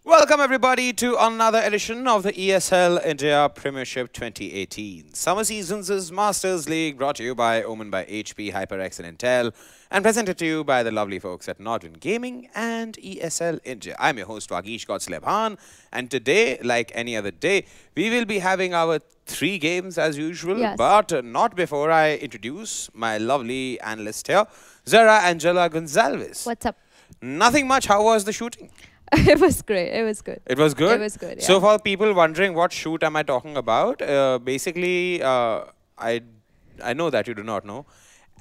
Welcome everybody to another edition of the ESL India Premiership 2018. Summer Seasons' Masters League brought to you by Omen by HP, HyperX and Intel and presented to you by the lovely folks at Nodwin Gaming and ESL India. I'm your host Wagish Godslebhan, and today, like any other day, we will be having our 3 games as usual, but not before I introduce my lovely analyst here, Zara Angela Gonzalez. What's up? Nothing much. How was the shooting? It was great. It was good. It was good? It was good, yeah. So for people wondering what shoot am I talking about, basically, I know that you do not know.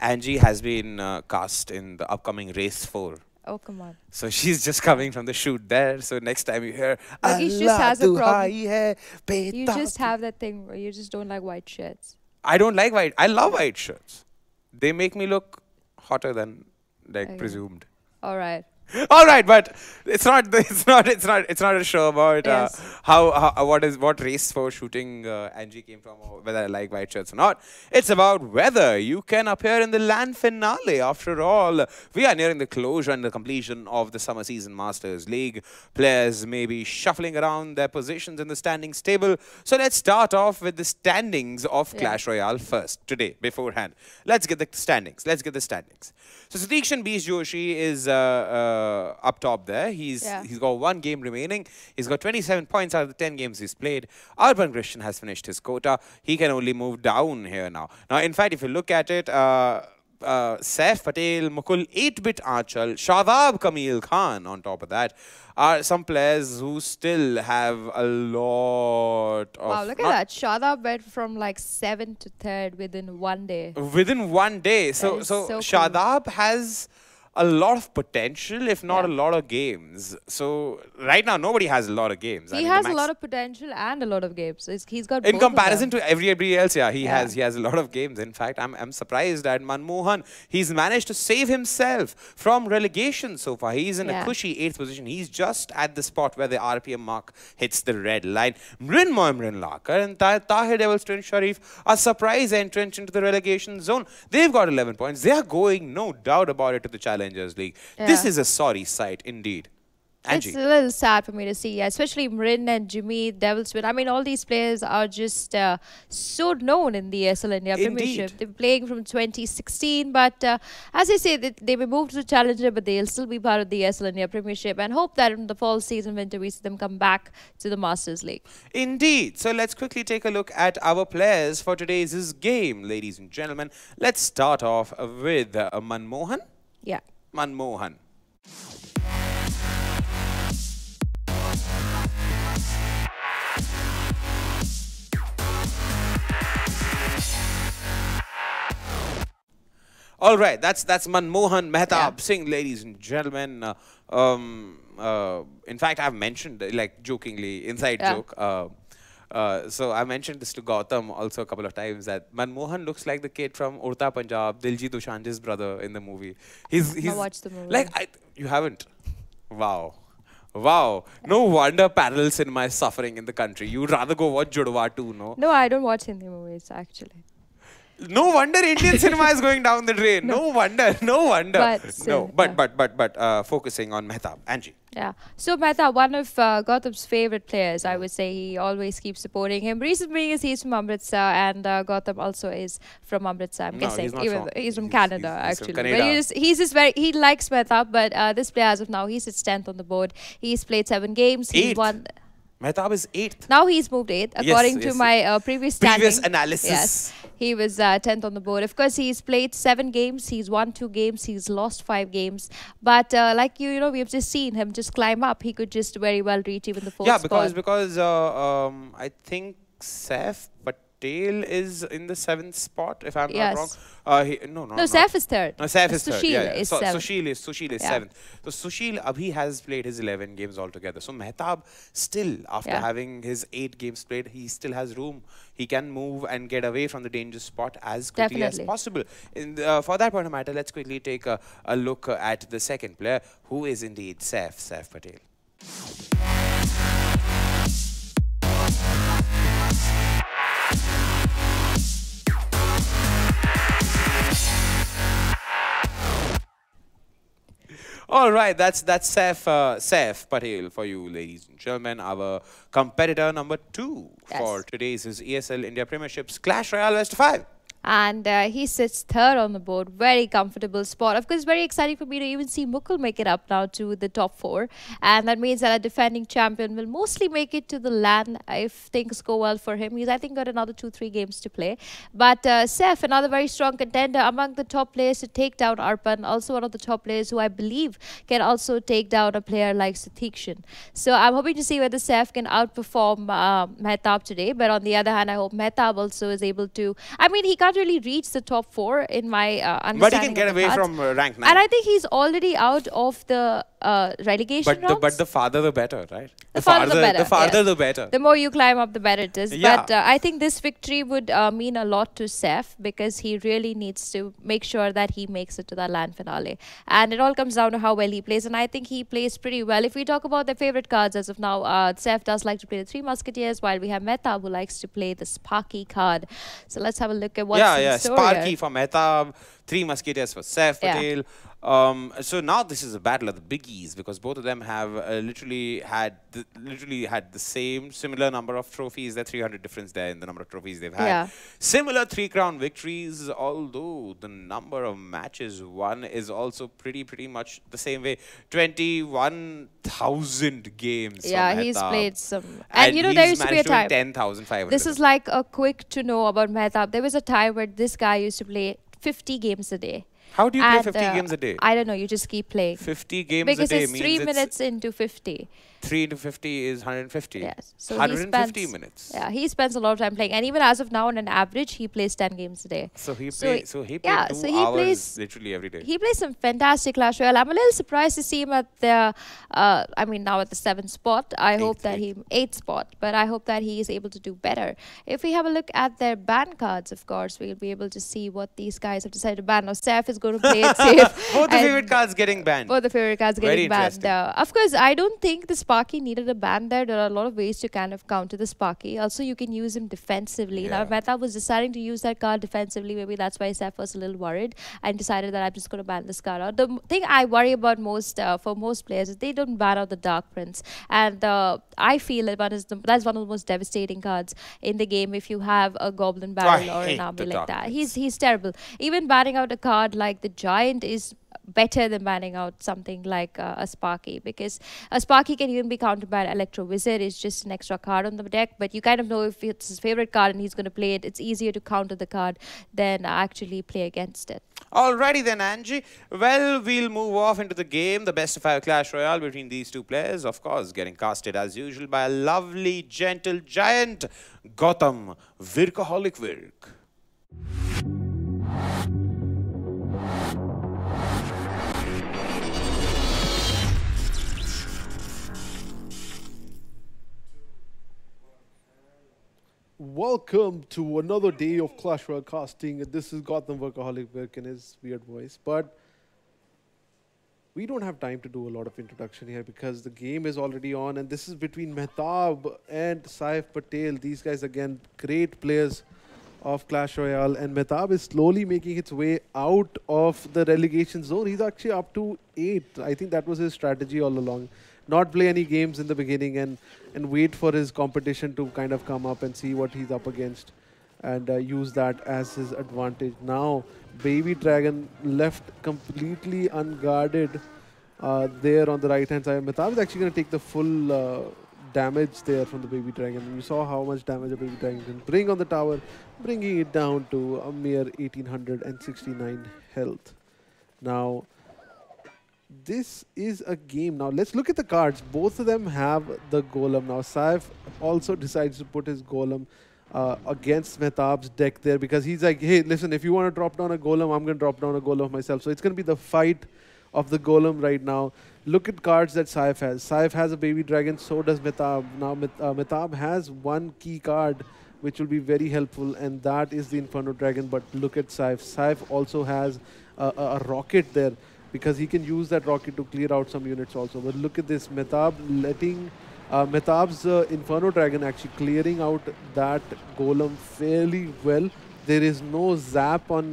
Angie has been cast in the upcoming Race 4. Oh, come on. So she's just coming from the shoot there. So next time you hear, He just has a problem. You just have that thing where you just don't like white shirts. I don't like white. I love white shirts. They make me look hotter than presumed. All right. All right, but it's not a show about what race for shooting Angie came from, or whether I like white shirts or not. It's about whether you can appear in the land finale. After all, we are nearing the closure and the completion of the Summer Season Masters League. Players may be shuffling around their positions in the standings table. So let's start off with the standings of Clash Royale first today beforehand. Let's get the standings. So Satikshan Beast Joshi is up top there. He's got 1 game remaining. He's got 27 points out of the 10 games he's played. Urban Christian has finished his quota. He can only move down here now. Now, in fact, if you look at it, Saif Patel, Mukul, 8-bit Aanchal, Shadab Kamil Khan on top of that are some players who still have a lot of... Wow, look at that. Shadab went from like 7th to 3rd within 1 day. Within 1 day. So Shadab cool. has a lot of potential, if not a lot of games. So right now, nobody has a lot of games. He has a lot of potential and a lot of games. He's got in comparison to everybody else, he has a lot of games. In fact, I'm surprised that Manmohan, he's managed to save himself from relegation so far. He's in a cushy 8th position. He's just at the spot where the RPM mark hits the red line. Mrin Lakar and Tahir Devils Twin Sharif are surprise entrants into the relegation zone. They've got 11 points. They are going, no doubt about it, to the Challengers League. This is a sorry sight indeed. Angie. It's a little sad for me to see, especially Mrin and Jimmy, Devils Twin. I mean, all these players are just so known in the ESL India Premiership. They've been playing from 2016, but as I say, they may move to the Challenger, but they'll still be part of the ESL India Premiership, and hope that in the fall season, winter, we see them come back to the Masters League. Indeed. So let's quickly take a look at our players for today's game, ladies and gentlemen. Let's start off with Manmohan. Yeah. Manmohan. All right, that's Manmohan Mehtab Singh, ladies and gentlemen. In fact, I've mentioned, like jokingly, inside joke. So I mentioned this to Gautam also a couple of times, that Manmohan looks like the kid from Urta Punjab, Diljit Dosanjh's brother in the movie. He's I watched the movie. Like you haven't? Wow. Wow. No wonder parallels in my suffering in the country. You'd rather go watch Judwa 2, no? No, I don't watch Hindi movies actually. No wonder Indian cinema is going down the drain. No wonder. But still, but focusing on Mehtab. Angie. Yeah. So Mehtab, one of Gautam's favorite players, I would say. He always keeps supporting him. Reason being is he's from Amritsar, and Gautam also is from Amritsar, I'm guessing. He's from Canada, actually. From Canada. But he likes Mehtab, but this player as of now, he sits 10th on the board. He's played 7 games. He's won. Mehtab is 8th. Now he's moved 8th, according to my previous analysis. Yes, he was 10th on the board. Of course, he's played 7 games. He's won 2 games. He's lost 5 games. But like we've just seen him just climb up. He could just very well reach even the 4th spot. because I think Saif Patel is in the 7th spot, if I'm not wrong. No, Saif is 3rd. No, Saif is 3rd. Sushil is 7th. Sushil is 7th. So Sushil Abhi has played his 11 games altogether. So Mehtab still, after having his 8 games played, he still has room. He can move and get away from the dangerous spot as quickly as possible. For that point of matter, let's quickly take a look at the second player, who is indeed Saif Patel. All right, that's Saif Patel for you, ladies and gentlemen. Our competitor number 2 for Yes. today's is ESL India Premiership's Clash Royale Best of 5. And he sits third on the board. Very comfortable spot. Of course, very exciting for me to even see Mukul make it up now to the top 4. And that means that a defending champion will mostly make it to the LAN if things go well for him. He's, I think, got another 2-3 games to play. But Saif, another very strong contender among the top players to take down Arpan. Also one of the top players who I believe can also take down a player like Satikshan. So I'm hoping to see whether Saif can outperform Mehtab today. But on the other hand, I hope Mehtab also is able to... I mean, he can't really reach the top 4 in my understanding. But he can get away from rank 9. And I think he's already out of the relegation rounds. But the farther the better, right? The farther the better. The farther yes. the better. The more you climb up, the better it is. Yeah. But I think this victory would mean a lot to Saif because he really needs to make sure that he makes it to the LAN finale. And it all comes down to how well he plays. And I think he plays pretty well. If we talk about their favorite cards as of now, Saif does like to play the 3 Musketeers, while we have Mehtab who likes to play the Sparky card. So let's have a look at what's in store Sparky here. for Mehtab, 3 Musketeers for Saif Patel. So now this is a battle of the biggies because both of them have literally had the same similar number of trophies. There's 300 difference there in the number of trophies they've had. Yeah. Similar 3 crown victories, although the number of matches won is also pretty much the same way. 21,000 games. Yeah, for he's Mehtab. played some. And you know, there used to be a time. 10,500. This is like a quick to know about Mehtab. There was a time where this guy used to play 50 games a day. How do you play 50 games a day? I don't know. You just keep playing. 50 games because a day it's means 3 minutes into 50. 3 into 50 is 150. Yes. So 150 he spends, minutes. Yeah, he spends a lot of time playing. And even as of now, on an average, he plays 10 games a day. So he plays 2 hours literally every day. He plays some fantastic Clash Royale. I'm a little surprised to see him at the, now at the 7th spot. I hope that 8th spot. But I hope that he is able to do better. If we have a look at their ban cards, of course, we'll be able to see what these guys have decided to ban. Now, Saif is going to play it safe. Both the favorite cards getting banned. Both the favorite cards getting banned. Very Of course, I don't think the Sparky needed a ban there. There are a lot of ways to kind of counter the Sparky. Also, you can use him defensively. Yeah. Now, if Mehtab was deciding to use that card defensively, maybe that's why Saif was a little worried and decided that I'm just going to ban this card out. The thing I worry about most for most players is they don't ban out the Dark Prince. And I feel that that's one of the most devastating cards in the game if you have a Goblin Barrel or an army like that. He's terrible. Even banning out a card like the Giant is better than banning out something like a Sparky, because a Sparky can even be countered by an Electro Wizard. It's just an extra card on the deck, but you kind of know if it's his favorite card and he's going to play it, it's easier to counter the card than actually play against it. Alrighty then, Angie. Well, we'll move off into the game. The best of 5 Clash Royale between these 2 players, of course, getting casted as usual by a lovely, gentle giant, Gautam Virkaholic Virk. Welcome to another day of Clash Royale casting. This is Gautam Workaholic Virk in his weird voice. But we don't have time to do a lot of introduction here because the game is already on. And this is between Mehtab and Saif Patel. These guys, again, great players of Clash Royale. And Mehtab is slowly making its way out of the relegation zone. He's actually up to 8. I think that was his strategy all along. Not play any games in the beginning and wait for his competition to kind of come up and see what he's up against and use that as his advantage. Now, Baby Dragon left completely unguarded there on the right-hand side. Mehtab is actually going to take the full damage there from the Baby Dragon. And you saw how much damage a Baby Dragon can bring on the tower, bringing it down to a mere 1869 health. Now, this is a game. Now, let's look at the cards. Both of them have the Golem. Now, Saif also decides to put his Golem against Mehtab's deck there because he's like, hey, listen, if you want to drop down a Golem, I'm going to drop down a Golem myself. So it's going to be the fight of the Golem right now. Look at cards that Saif has. Saif has a Baby Dragon, so does Mehtab. Now, Mehtab has one key card which will be very helpful, and that is the Inferno Dragon. But look at Saif. Saif also has a rocket there, because he can use that rocket to clear out some units also. But look at this, Mehtab letting Mehtab's Inferno Dragon actually clearing out that Golem fairly well. There is no zap on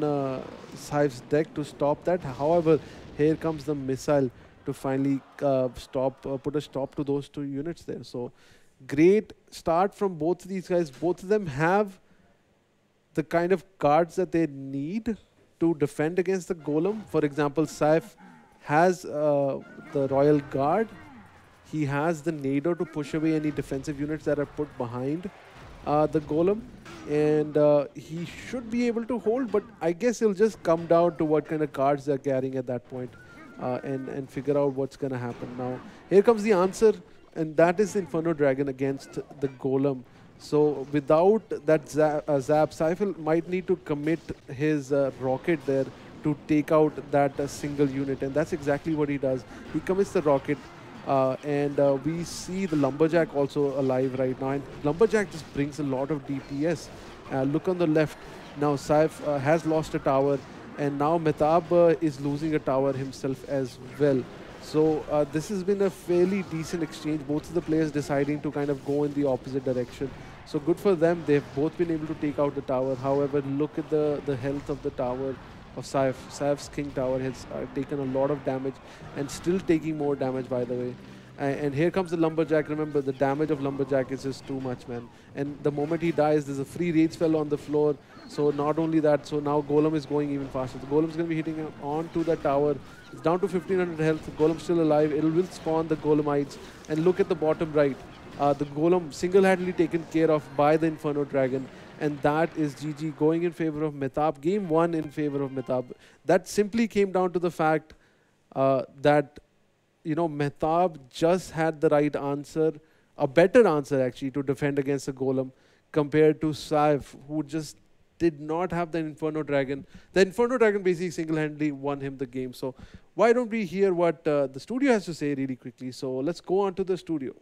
Saif's deck to stop that. However, here comes the missile to finally put a stop to those 2 units there. So great start from both of these guys. Both of them have the kind of cards that they need to defend against the golem. For example, Saif has the Royal Guard. He has the Nado to push away any defensive units that are put behind the golem. And he should be able to hold, but I guess it'll just come down to what kind of cards they're carrying at that point, and figure out what's going to happen. Now, here comes the answer, and that is Inferno Dragon against the golem. So without that zap, Saif might need to commit his rocket there to take out that single unit, and that's exactly what he does. He commits the rocket, and we see the Lumberjack also alive right now, and Lumberjack just brings a lot of DPS. Look on the left, now Saif has lost a tower, and now Mehtab is losing a tower himself as well. So this has been a fairly decent exchange, both of the players deciding to kind of go in the opposite direction. So good for them, they've both been able to take out the tower. However, look at the health of the tower of Saif. Saif's King Tower has taken a lot of damage and still taking more damage, by the way. And here comes the Lumberjack. Remember, the damage of Lumberjack is just too much, man. And the moment he dies, there's a free rage spell on the floor. So not only that, so now Golem is going even faster. The Golem's going to be hitting onto the tower. It's down to 1500 health. The Golem's still alive. It will spawn the Golemites. And look at the bottom right. The Golem single-handedly taken care of by the Inferno Dragon. And that is GG going in favor of Mehtab. Game 1 in favor of Mehtab. That simply came down to the fact that, you know, Mehtab just had the right answer, a better answer actually, to defend against the Golem compared to Saif, who just did not have the Inferno Dragon. The Inferno Dragon basically single-handedly won him the game. So why don't we hear what the studio has to say really quickly. So let's go on to the studio.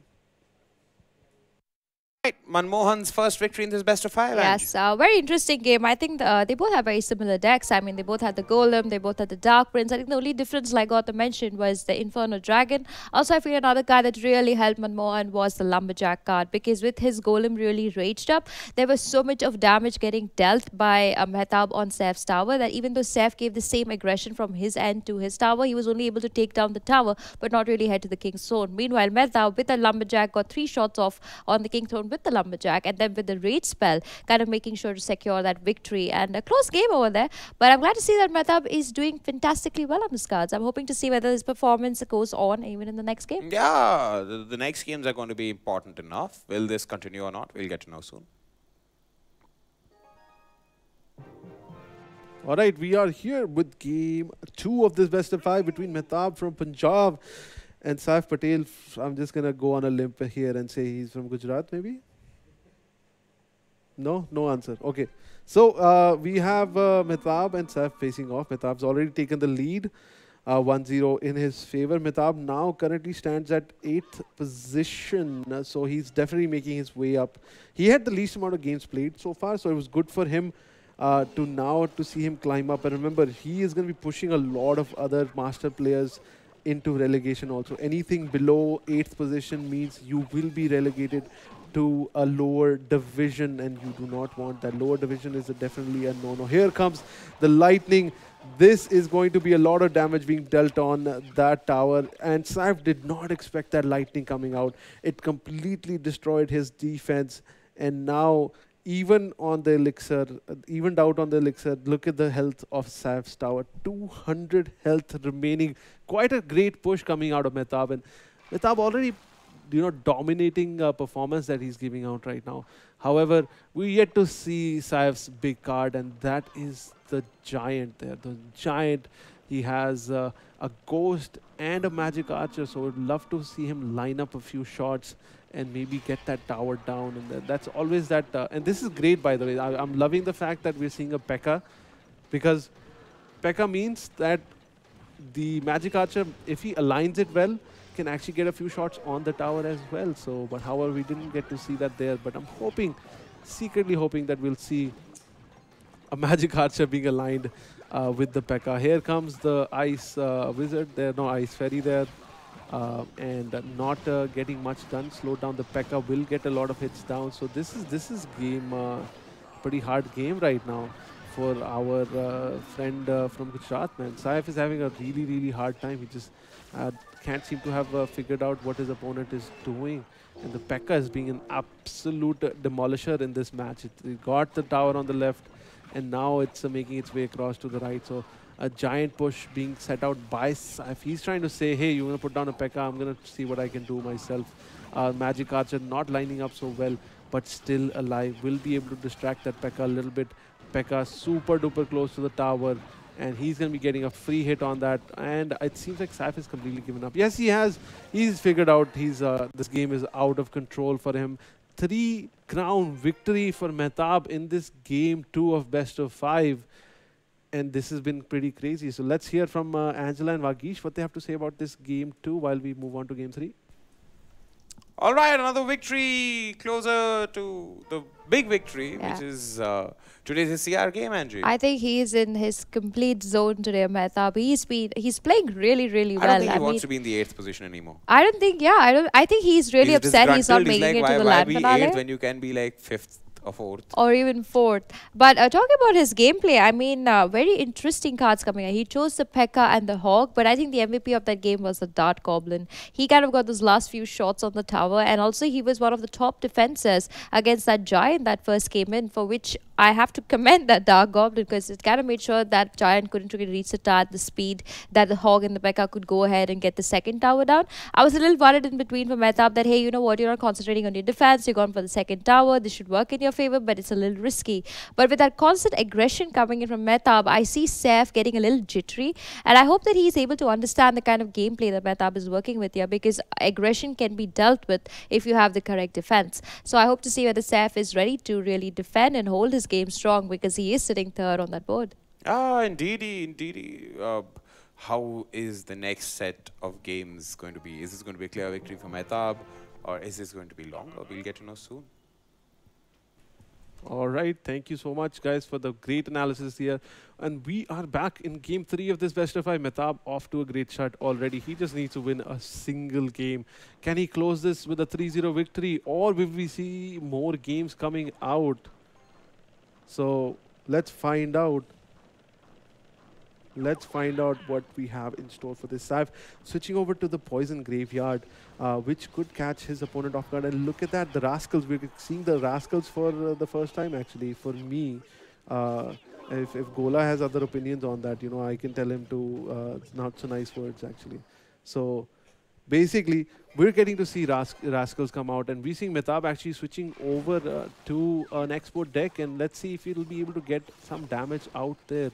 Right, Manmohan's first victory in this best of 5. Yes, very interesting game. I think they both have very similar decks. I mean, they both had the Golem, they both had the Dark Prince. I think the only difference, like Gautam mentioned, was the Inferno Dragon. Also, I feel another card that really helped Manmohan was the Lumberjack card, because with his Golem really raged up, there was so much of damage getting dealt by Mehtab on Saif's tower that even though Saif gave the same aggression from his end to his tower, he was only able to take down the tower, but not really head to the King's Throne. Meanwhile, Mehtab with the Lumberjack got 3 shots off on the King's Throne with the Lumberjack, and then with the rage spell, kind of making sure to secure that victory. And a close game over there, but I'm glad to see that Mehtab is doing fantastically well on his cards. I'm hoping to see whether his performance goes on even in the next game. Yeah, the next games are going to be important enough. Will this continue or not? We'll get to know soon. All right, we are here with game 2 of this best of 5 between Mehtab from Punjab and Saif Patel. I'm just going to go on a limb here and say he's from Gujarat, maybe? No? No answer. Okay. So we have Mehtab and Saif facing off. Mehtab's already taken the lead, 1-0 in his favor. Mehtab now currently stands at 8th position. So he's definitely making his way up. He had the least amount of games played so far, so it was good for him to see him climb up. And remember, he is going to be pushing a lot of other master players into relegation also. Anything below 8th position means you will be relegated to a lower division, and you do not want that. Lower division is definitely a no-no. Here comes the lightning. This is going to be a lot of damage being dealt on that tower, and Saif did not expect that lightning coming out. It completely destroyed his defense, and now even on the elixir, evened out on the elixir, look at the health of Saif's tower. 200 health remaining. Quite a great push coming out of Mehtab, and Mehtab already, you know, dominating performance that he's giving out right now. However, we yet to see Saif's big card, and that is the giant there. The giant, he has a ghost and a magic archer, so I'd love to see him line up a few shots and maybe get that tower down. And that's always that. And this is great, by the way. I'm loving the fact that we're seeing a P.E.K.K.A. because P.E.K.K.A. means that the magic archer, if he aligns it well, can actually get a few shots on the tower as well. So, but however, we didn't get to see that there. But I'm hoping, secretly hoping, that we'll see a magic archer being aligned with the P.E.K.K.A. Here comes the ice wizard. There, no ice fairy there, and not getting much done. Slow down. The P.E.K.K.A. will get a lot of hits down. So this is game, pretty hard game right now for our friend from Gujarat, man. Saif is having a really, really hard time. He just uh, can't seem to have figured out what his opponent is doing. And the Pekka is being an absolute demolisher in this match. It got the tower on the left, and now it's making its way across to the right. So a giant push being set out by Saif. He's trying to say, hey, you're going to put down a Pekka. I'm going to see what I can do myself. Magic Archer not lining up so well, but still alive. Will be able to distract that Pekka a little bit. Pekka super duper close to the tower, and he's going to be getting a free hit on that. And it seems like Saif is completely given up. Yes, he has. He's figured out this game is out of control for him. 3-crown victory for Mehtab in this game 2 of best of 5. And this has been pretty crazy. So let's hear from Angela and Vagish what they have to say about this game 2 while we move on to game 3. All right, another victory closer to the big victory, which is today's CR game, Angie. I think he's in his complete zone today, Mehtab. He's playing really, really well. I don't think he wants to be in the 8th position anymore. I don't think, I think he's really upset he's not making it to the land finale. Why be 8th when you can be like 5th? Or 4th. Or even 4th. But talking about his gameplay, I mean, very interesting cards coming out. He chose the Pekka and the Hawk, but I think the MVP of that game was the Dart Goblin. He kind of got those last few shots on the tower, and also he was one of the top defenses against that Giant that first came in, for which I have to commend that Dark Goblin, because it kind of made sure that Giant couldn't really reach the tower at the speed that the Hawk and the Pekka could go ahead and get the second tower down. I was a little worried in between for Mehtab that, hey, you know what, you're not concentrating on your defense, you're going for the second tower, this should work in your favor, but it's a little risky. But with that constant aggression coming in from Mehtab, I see Saif getting a little jittery, and I hope that he's able to understand the kind of gameplay that Mehtab is working with here, because aggression can be dealt with if you have the correct defense. So I hope to see whether Saif is ready to really defend and hold his game strong, because he is sitting third on that board. Indeedy. How is the next set of games going to be? Is this going to be a clear victory for Mehtab, or is this going to be longer? We'll get to know soon. All right, thank you so much, guys, for the great analysis here. And we are back in game 3 of this best of 5. Mehtab off to a great start already. He just needs to win a single game. Can he close this with a 3-0 victory, or will we see more games coming out? So let's find out. Let's find out what we have in store for this. Saif switching over to the Poison Graveyard, which could catch his opponent off guard. And look at that, the Rascals. We're seeing the Rascals for the first time, actually, for me. If Gola has other opinions on that, you know, I can tell him to not so nice words, actually. So basically, we're getting to see Rascals come out, and we're seeing Mehtab actually switching over to an export deck, and let's see if he'll be able to get some damage out there.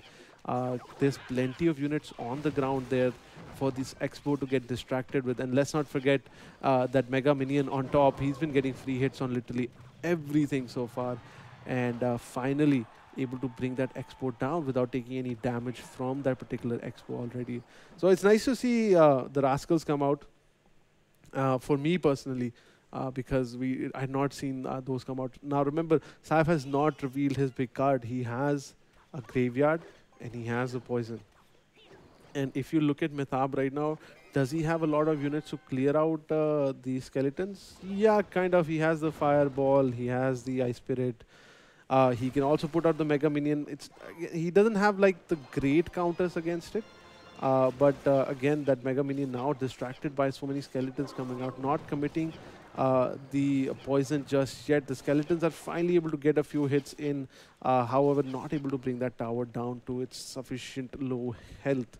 There's plenty of units on the ground there for this Expo to get distracted with. And let's not forget that Mega Minion on top. He's been getting free hits on literally everything so far. And finally able to bring that Expo down without taking any damage from that particular Expo already. So it's nice to see the Rascals come out. For me personally, because I had not seen those come out. Now remember, Saif has not revealed his big card. He has a Graveyard, and he has the Poison. And if you look at Mehtab right now, does he have a lot of units to clear out the skeletons? Yeah, kind of. He has the Fireball, he has the Ice Spirit. He can also put out the Mega Minion. He doesn't have like the great counters against it. But again, that Mega Minion now distracted by so many skeletons coming out, not committing the Poison just yet. The skeletons are finally able to get a few hits in, however, not able to bring that tower down to its sufficient low health.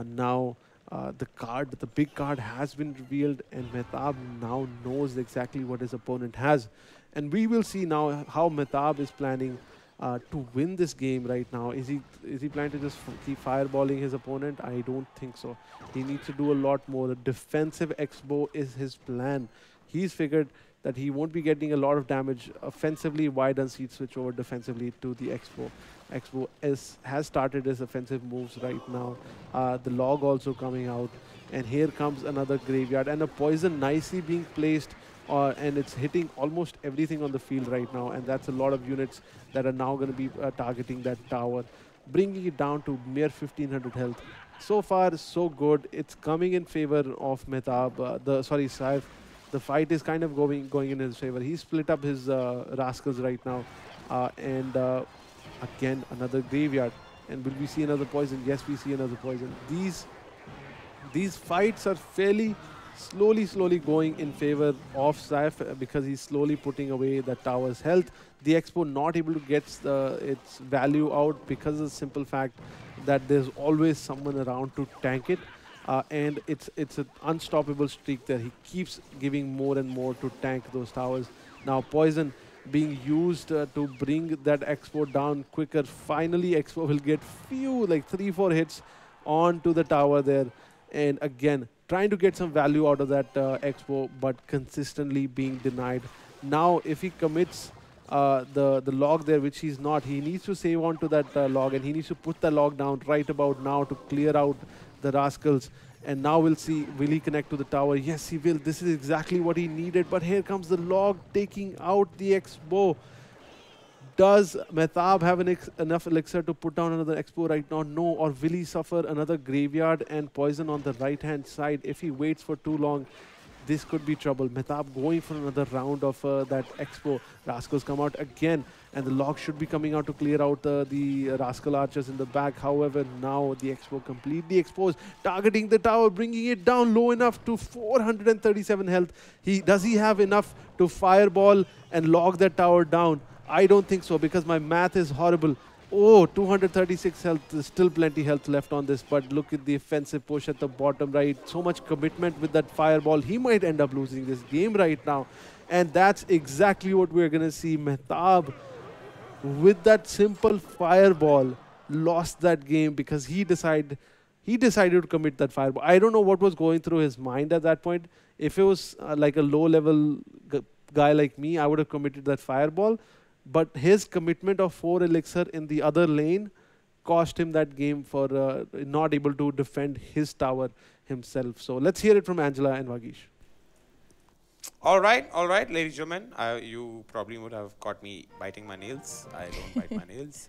Now, the big card has been revealed, and Mehtab now knows exactly what his opponent has. And we will see now how Mehtab is planning to win this game right now. Is he planning to just keep fireballing his opponent? I don't think so. He needs to do a lot more. The defensive Expo is his plan. He's figured that he won't be getting a lot of damage offensively. Why does he switch over defensively to the Expo? Expo has started his offensive moves right now. The log also coming out. And here comes another Graveyard. And a Poison nicely being placed. And it's hitting almost everything on the field right now. And that's a lot of units that are now going to be targeting that tower, bringing it down to mere 1500 health. So far, so good. It's coming in favor of Mehtab. Saif. The fight is kind of going in his favor. He split up his Rascals right now. And Again, another graveyard. And will we see another poison? Yes, we see another poison. These fights are fairly slowly going in favor of Saif because he's slowly putting away the tower's health. The Expo not able to get its value out because of the simple fact that there's always someone around to tank it. And it's an unstoppable streak there. He keeps giving more and more to tank those towers. Now poison being used to bring that Expo down quicker. Finally, Expo will get few, like 3-4 hits onto the tower there. And again, trying to get some value out of that Expo, but consistently being denied. Now, if he commits the log there, which he's not, he needs to save on to that log, and he needs to put the log down right about now to clear out the rascals. And now we'll see, will he connect to the tower? Yes, he will. This is exactly what he needed. But here comes the log taking out the Expo. Does Mehtab have enough elixir to put down another Expo right now? No. Or will he suffer another graveyard and poison on the right-hand side? If he waits for too long, this could be trouble. Mehtab going for another round of that Expo. Rascals come out again, and the log should be coming out to clear out the Rascal archers in the back. However, now the Expo completely exposed, targeting the tower, bringing it down low enough to 437 health. Does he have enough to fireball and log that tower down? I don't think so, because my math is horrible. Oh, 236 health. There's still plenty health left on this, but look at the offensive push at the bottom right. So much commitment with that fireball. He might end up losing this game right now. And that's exactly what we're going to see. Mehtab, with that simple fireball, lost that game because he decided to commit that fireball. I don't know what was going through his mind at that point. If it was like a low-level guy like me, I would have committed that fireball. But his commitment of 4 elixir in the other lane cost him that game for not able to defend his tower himself. So let's hear it from Angela and Vagish. All right, ladies and gentlemen. You probably would have caught me biting my nails. I don't bite my nails.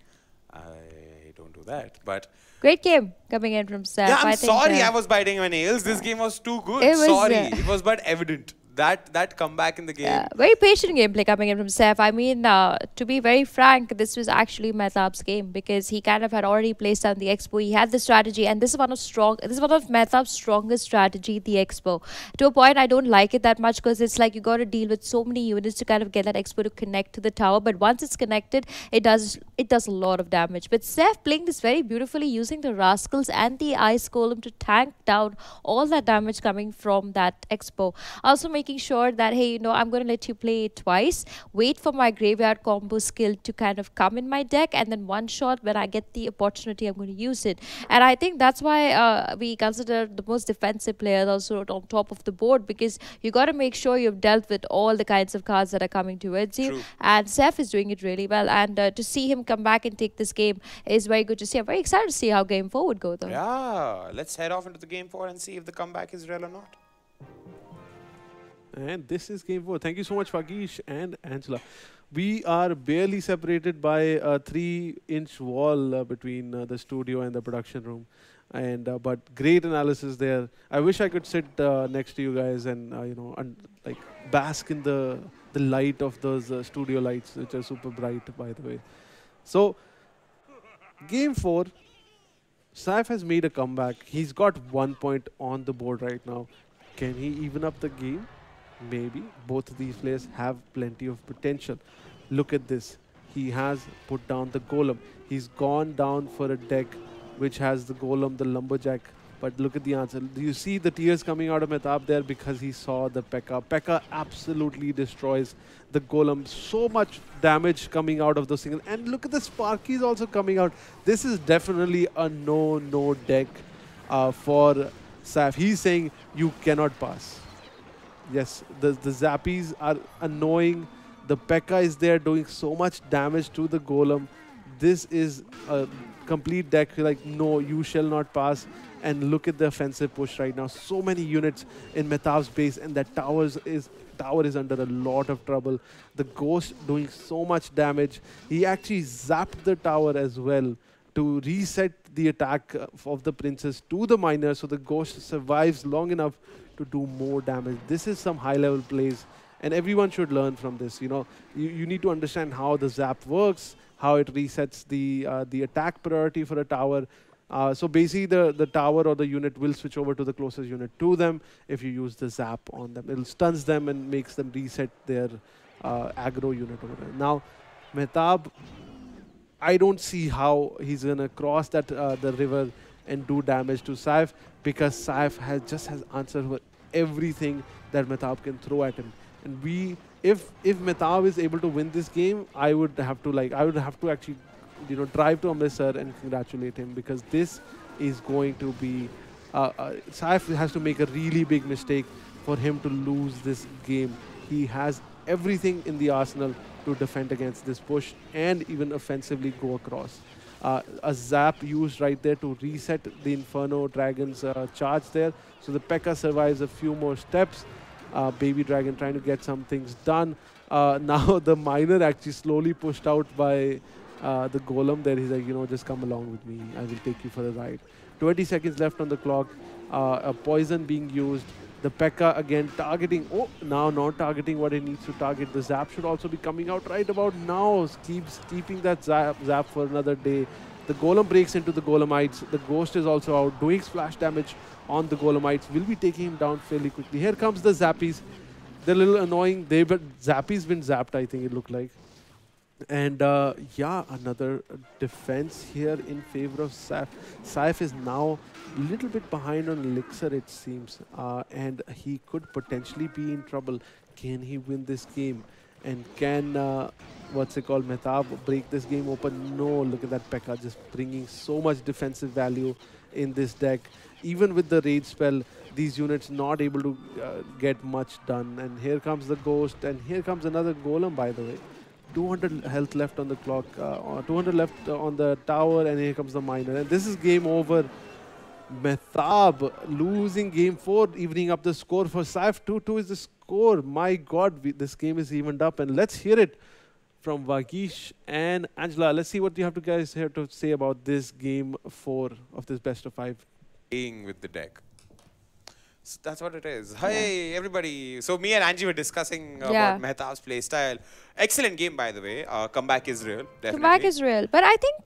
I don't do that. But great game coming in from Saif. yeah, I'm sorry I was biting my nails. This game was too good. It was but evident. That comeback in the game. Very patient gameplay coming in from Saif. I mean, to be very frank, this was actually Mehtab's game because he kind of had already placed down the Expo. He had the strategy, and this is one of Mehtab's strongest strategy, the Expo. To a point, I don't like it that much because it's like you got to deal with so many units to kind of get that Expo to connect to the tower. But once it's connected, it does a lot of damage. But Saif playing this very beautifully, using the Rascals and the Ice Golem to tank down all that damage coming from that Expo. Also making sure that, hey, I'm going to let you play it twice, wait for my graveyard combo skill to kind of come in my deck, and then one shot when I get the opportunity, I'm going to use it. And I think that's why we consider the most defensive players also on top of the board, because you got to make sure you've dealt with all the kinds of cards that are coming towards you. True. And Saif is doing it really well, and to see him come back and take this game is very good to see. I'm very excited to see how game 4 would go though. Yeah, let's head off into the game 4 and see if the comeback is real or not. And this is game 4. Thank you so much, Vagish and Angela. We are barely separated by a 3-inch wall between the studio and the production room. And but great analysis there. I wish I could sit next to you guys and like bask in the light of those studio lights, which are super bright, by the way. So game 4, Saif has made a comeback. He's got 1 point on the board right now. Can he even up the game? Maybe. Both of these players have plenty of potential. Look at this. He has put down the Golem. He's gone down for a deck which has the Golem, the Lumberjack. But look at the answer. Do you see the tears coming out of Mehtab there because he saw the P.E.K.K.A. P.E.K.K.A. absolutely destroys the Golem. So much damage coming out of those things. And look at the Sparkies also coming out. This is definitely a no deck for Saif. He's saying you cannot pass. Yes, the Zappies are annoying. The P.E.K.K.A. is there doing so much damage to the Golem. This is a complete deck like, no, you shall not pass. And look at the offensive push right now. So many units in Mehtab's base, and that tower is under a lot of trouble. The Ghost doing so much damage. He actually zapped the tower as well to reset the attack of the Princess to the Miner, so the Ghost survives long enough to do more damage. This is some high-level plays, and everyone should learn from this. You need to understand how the zap works, how it resets the attack priority for a tower. So basically, the tower or the unit will switch over to the closest unit to them if you use the zap on them. It stuns them and makes them reset their aggro unit over there. Now, Mehtab, I don't see how he's gonna cross that the river and do damage to Saif, because Saif has answered for everything that Mehtab can throw at him. And if Mehtab is able to win this game, I would have to actually, drive to Amritsar and congratulate him, because this is going to be Saif has to make a really big mistake for him to lose this game. He has everything in the arsenal to defend against this push and even offensively go across. A zap used right there to reset the Inferno Dragon's charge there. So the P.E.K.K.A survives a few more steps. Baby Dragon trying to get some things done. Now the miner actually slowly pushed out by the Golem there. He's like, just come along with me. I will take you for a ride. 20 seconds left on the clock. A poison being used. The P.E.K.K.A again targeting. Oh, now not targeting what it needs to target. The zap should also be coming out right about now. Keeping that zap for another day. The Golem breaks into the Golemites. The Ghost is also out, doing splash damage on the Golemites. Will be taking him down fairly quickly. Here comes the Zappies. They're a little annoying. But Zappies been zapped, I think it looked like. And yeah, another defense here in favor of Saif. Saif is now a little bit behind on Elixir, it seems. And he could potentially be in trouble. Can he win this game? And can, Mehtab break this game open? No, look at that P.E.K.K.A just bringing so much defensive value in this deck. Even with the Rage spell, these units not able to get much done. And here comes the Ghost, and here comes another Golem, by the way. 200 health left on the clock, 200 left on the tower, and here comes the miner. And this is game over. Mehtab losing game 4, evening up the score for Saif. 2-2 is the score. My God, this game is evened up. And let's hear it from Vagish and Angela. Let's see what you have to guys here to say about this game 4 of this best of 5. Playing with the deck. So that's what it is. Hey, everybody. So me and Angie were discussing about Mehtab's playstyle. Excellent game, by the way. Comeback is real. Definitely. Comeback is real. But I think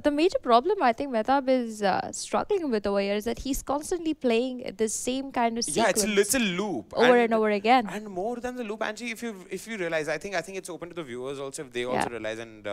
the major problem I think Mehtab is struggling with over here is that he's constantly playing the same kind of sequence. Yeah, it's a loop. Over and over again. And more than the loop, Angie, if you realize, I think it's open to the viewers also, if they also realize. And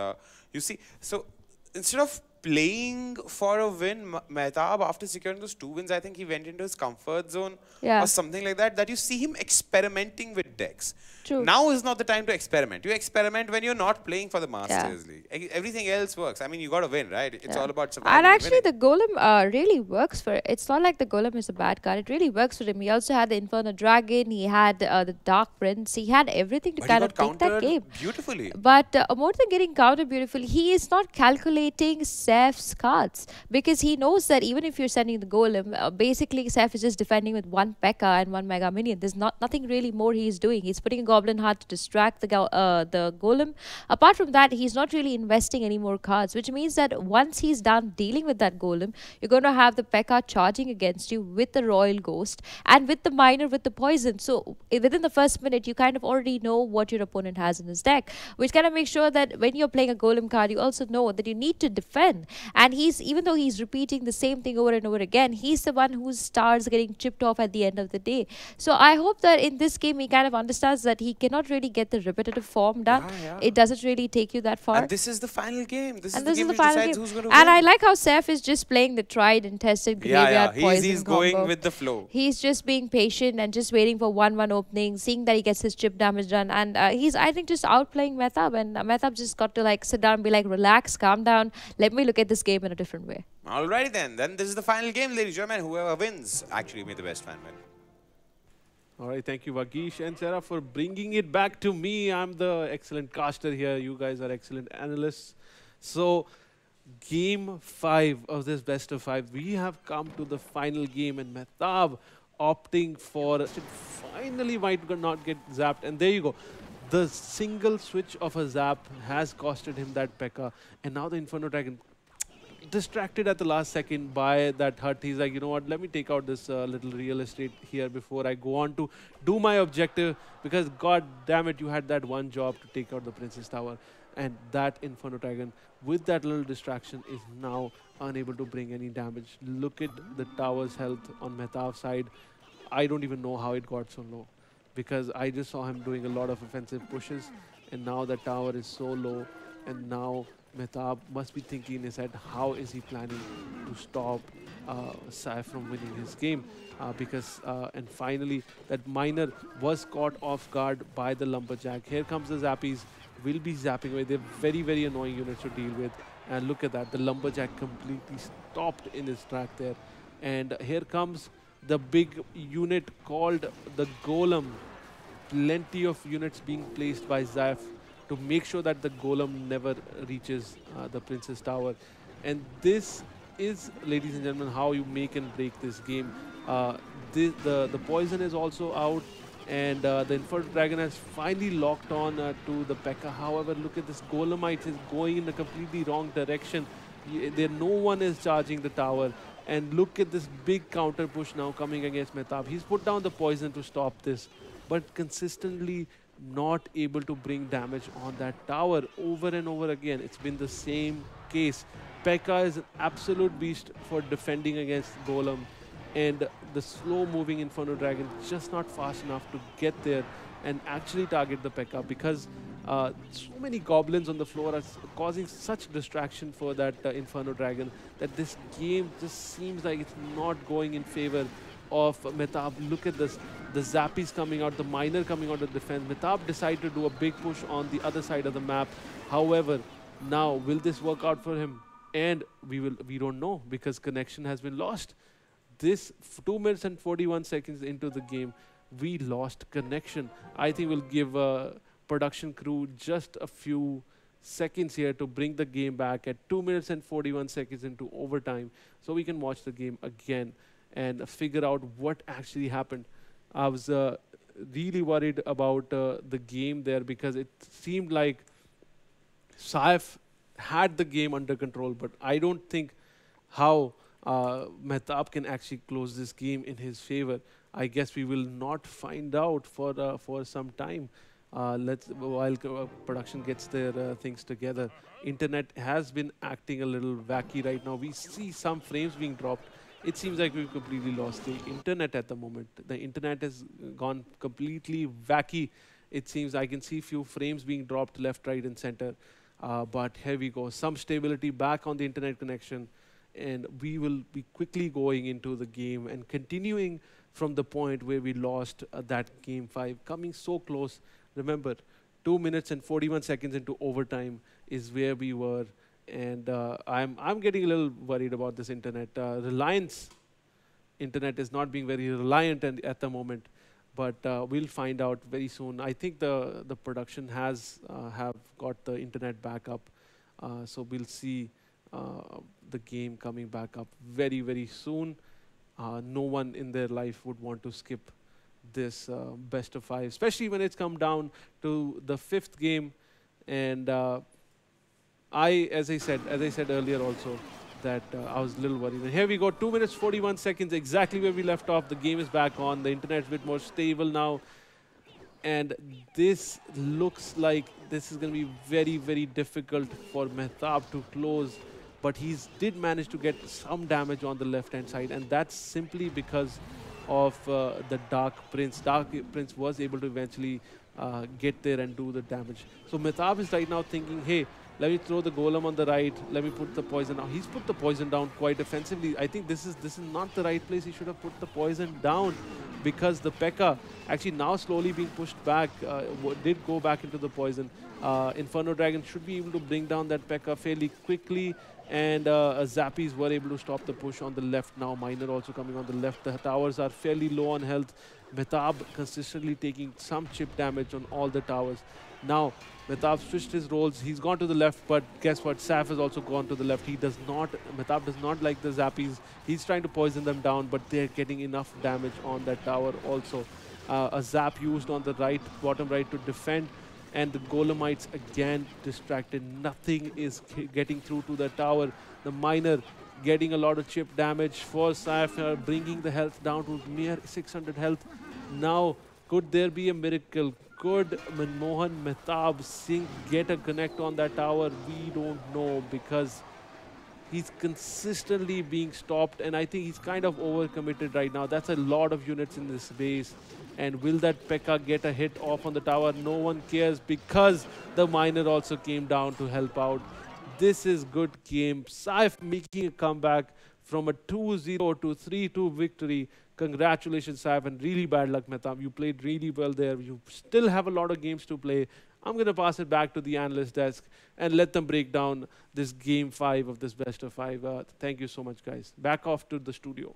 you see, so instead of playing for a win, Mehtab, after securing those 2 wins, I think he went into his comfort zone or something like that, that you see him experimenting with decks. True. Now is not the time to experiment. You experiment when you're not playing for the Masters League. Everything else works. I mean, you got to win, right? It's all about surviving. And actually, the Golem really works for it. It's not like the Golem is a bad card. It really works for him. He also had the Inferno Dragon. He had the Dark Prince. He had everything to kind of take that game. Beautifully. But more than getting countered beautifully, he is not calculating Saif's cards, because he knows that even if you're sending the Golem, basically Saif is just defending with 1 P.E.K.K.A and 1 Mega Minion. There's nothing really more he's doing. He's putting a Goblin Heart to distract the Golem. Apart from that, he's not really investing any more cards, which means that once he's done dealing with that Golem, you're going to have the P.E.K.K.A charging against you with the Royal Ghost and with the Miner with the Poison. So within the first minute, you kind of already know what your opponent has in his deck, which kind of makes sure that when you're playing a Golem card, you also know that you need to defend. And even though he's repeating the same thing over and over again, he's the one whose stars are getting chipped off at the end of the day. So I hope that in this game, he kind of understands that he cannot really get the repetitive form done. It doesn't really take you that far. And this is the final game. This is the game which decides who's going to win. And I like how Saif is just playing the tried and tested graveyard poison he's going with the flow. He's just being patient and just waiting for 1-1 opening, seeing that he gets his chip damage done. And he's, I think, just outplaying Mehtab. And Mehtab just got to sit down and be like, relax, calm down. Let me look at this game in a different way. Alrighty then. Then this is the final game, ladies and gentlemen. Whoever wins actually may the best fan win. All right, thank you, Vagish and Sarah, for bringing it back to me. I'm the excellent caster here. You guys are excellent analysts. So, game 5 of this best of 5. We have come to the final game, and Mehtab opting for finally might not get zapped. And there you go. The single switch of a zap has costed him that P.E.K.K.A. And now the Inferno Dragon, distracted at the last second by that hut. He's like, you know what, let me take out this little real estate here before I go on to do my objective, because god damn it, you had that one job to take out the Princess Tower. And that Inferno Dragon, with that little distraction, is now unable to bring any damage. Look at the tower's health on Mehtab's side. I don't even know how it got so low, because I just saw him doing a lot of offensive pushes, and now the tower is so low, and now Mehtab must be thinking in his head, how is he planning to stop Saif from winning his game? And finally, that miner was caught off guard by the lumberjack. Here comes the zappies, will be zapping away. They're very, very annoying units to deal with. And look at that, the lumberjack completely stopped in his track there. And here comes the big unit called the golem. Plenty of units being placed by Zaif to make sure that the golem never reaches the Princess Tower. And this is, ladies and gentlemen, how you make and break this game. The poison is also out, and the Inferno Dragon has finally locked on to the P.E.K.K.A. However, look at this, Golemite is going in a completely wrong direction. No one is charging the tower. And look at this big counter push now coming against Mehtab. He's put down the poison to stop this, but consistently not able to bring damage on that tower over and over again. It's been the same case. P.E.K.K.A. is an absolute beast for defending against Golem, and the slow-moving Inferno Dragon just not fast enough to get there and actually target the P.E.K.K.A. because so many goblins on the floor are causing such distraction for that Inferno Dragon that this game just seems like it's not going in favor of Mehtab. Look at this, the Zappies coming out, the Miner coming out of defense. Mehtab decided to do a big push on the other side of the map. However, now will this work out for him? And we don't know, because connection has been lost. This 2 minutes and 41 seconds into the game, we lost connection. I think we'll give production crew just a few seconds here to bring the game back at 2 minutes and 41 seconds into overtime, so we can watch the game again and figure out what actually happened. I was really worried about the game there, because it seemed like Saif had the game under control, but I don't think how Mehtab can actually close this game in his favor. I guess we will not find out for some time. While production gets their things together. Internet has been acting a little wacky right now. We see some frames being dropped. It seems like we've completely lost the internet at the moment. The internet has gone completely wacky. It seems I can see few frames being dropped left, right, and center. But here we go. Some stability back on the internet connection. And we will be quickly going into the game and continuing from the point where we lost that game 5, coming so close. Remember, 2 minutes and 41 seconds into overtime is where we were, and I'm getting a little worried about this internet. Reliance internet is not being very reliant at the moment, but we'll find out very soon. I think the production have got the internet back up, so we'll see the game coming back up very, very soon. No one in their life would want to skip this best of 5, especially when it's come down to the 5th game. And as I said earlier also, that I was a little worried. And here we go, 2 minutes 41 seconds, exactly where we left off. The game is back on. The internet's a bit more stable now. And this looks like this is going to be very, very difficult for Mehtab to close. But he did manage to get some damage on the left-hand side, and that's simply because of the Dark Prince. Dark Prince was able to eventually get there and do the damage. So Mehtab is right now thinking, hey, let me throw the golem on the right, let me put the poison down. He's put the poison down quite offensively. I think this is not the right place. He should have put the poison down, because the P.E.K.K.A. actually now slowly being pushed back, did go back into the poison. Inferno Dragon should be able to bring down that P.E.K.K.A. fairly quickly, and Zappies were able to stop the push on the left now. Miner also coming on the left. The towers are fairly low on health. Mehtab consistently taking some chip damage on all the towers. Now, Mehtab switched his roles. He's gone to the left, but guess what? Saif has also gone to the left. Mehtab does not like the Zappies. He's trying to poison them down, but they're getting enough damage on that tower also. A Zap used on the right, bottom right to defend. And the Golemites again distracted. Nothing is getting through to the tower. The Miner getting a lot of chip damage for Saif, bringing the health down to mere 600 health. Now Could there be a miracle? Could Manmohan Mehtab Singh get a connect on that tower? We don't know, because he's consistently being stopped, and I think he's kind of overcommitted right now. That's a lot of units in this base. And will that Pekka get a hit off on the tower? No one cares, because the miner also came down to help out. This is good game. Saif making a comeback from a 2-0 to 3-2 victory. Congratulations, Saif, and really bad luck, Mehtab. You played really well there. You still have a lot of games to play. I'm going to pass it back to the analyst desk and let them break down this game 5 of this best of 5. Thank you so much, guys. Back off to the studio.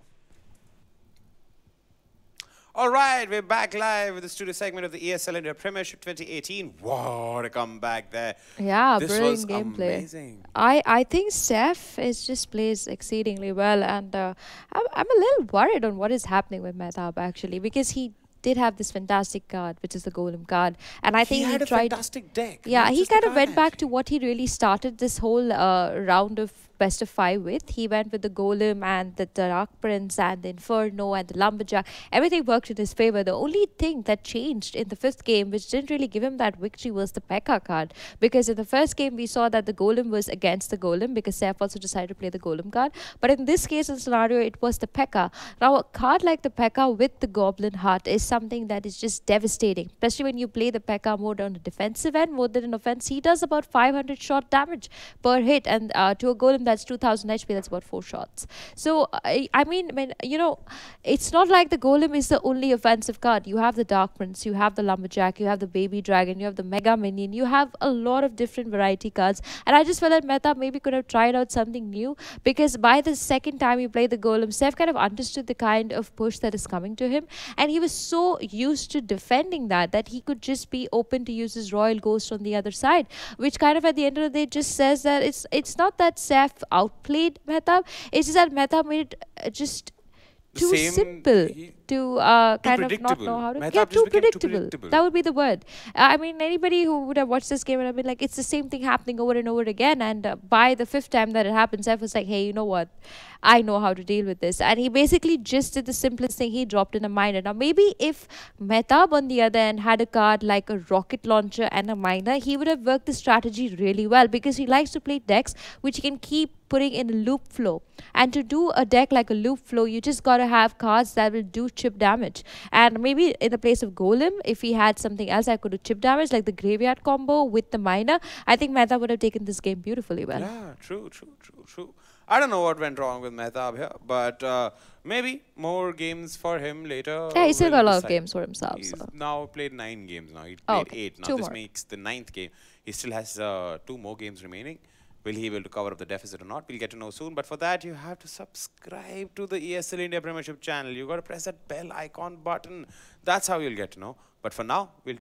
All right, we're back live with the studio segment of the ESL India Premiership 2018. What a comeback there. Yeah, this brilliant was gameplay. Amazing. I think Saif is just plays exceedingly well, and I'm a little worried on what is happening with Mehtab actually, because he did have this fantastic card, which is the Golem card, and I think he had he a tried. Fantastic deck. Yeah, he just kind the of went card, back actually. to what he really started this whole round of best of 5 with. He went with the Golem and the Dark Prince and the Inferno and the Lumberjack. Everything worked in his favor. The only thing that changed in the 5th game, which didn't really give him that victory, was the Pekka card. Because in the first game, we saw that the Golem was against the Golem, because Saif also decided to play the Golem card. But in this case, in scenario, it was the Pekka. Now, a card like the Pekka with the Goblin Heart is something that is just devastating, especially when you play the Pekka mode on the defensive end more than an offense. He does about 500 shot damage per hit, and to a Golem that's 2000 HP, that's about 4 shots. So I mean, you know, it's not like the Golem is the only offensive card. You have the Dark Prince, you have the Lumberjack, you have the Baby Dragon, you have the Mega Minion, you have a lot of different variety cards. And I just felt that Mehtab maybe could have tried out something new, because by the second time he played the Golem, Saif kind of understood the kind of push that is coming to him, and he was so used to defending that he could just be open to use his Royal Ghost on the other side, which kind of at the end of the day just says that it's not that Saif outplayed Mehtab, it's just that Mehtab made it just too simple to kind of not know how to get too predictable. That would be the word. I mean, anybody who would have watched this game and have been like, it's the same thing happening over and over again. And by the 5th time that it happens, Saif was like, hey, you know what? I know how to deal with this. And he basically just did the simplest thing. He dropped in a miner. Now, maybe if Mehtab on the other end had a card like a rocket launcher and a miner, he would have worked the strategy really well, because he likes to play decks which he can keep putting in a loop flow. And to do a deck like a loop flow, you just got to have cards that will do chip damage. And maybe in the place of Golem, if he had something else that could do chip damage, like the graveyard combo with the miner, I think Mehtab would have taken this game beautifully well. Yeah, true. I don't know what went wrong with Mehtab here, but maybe more games for him later. Yeah, he's still got a lot of games for himself. He's So. now played 9 games now. He played 8. Now 2 this more. makes the 9th game. He still has 2 more games remaining. Will he be able to cover up the deficit or not? We'll get to know soon. But for that, you have to subscribe to the ESL India Premiership channel. You got to press that bell icon button. That's how you'll get to know. But for now, we'll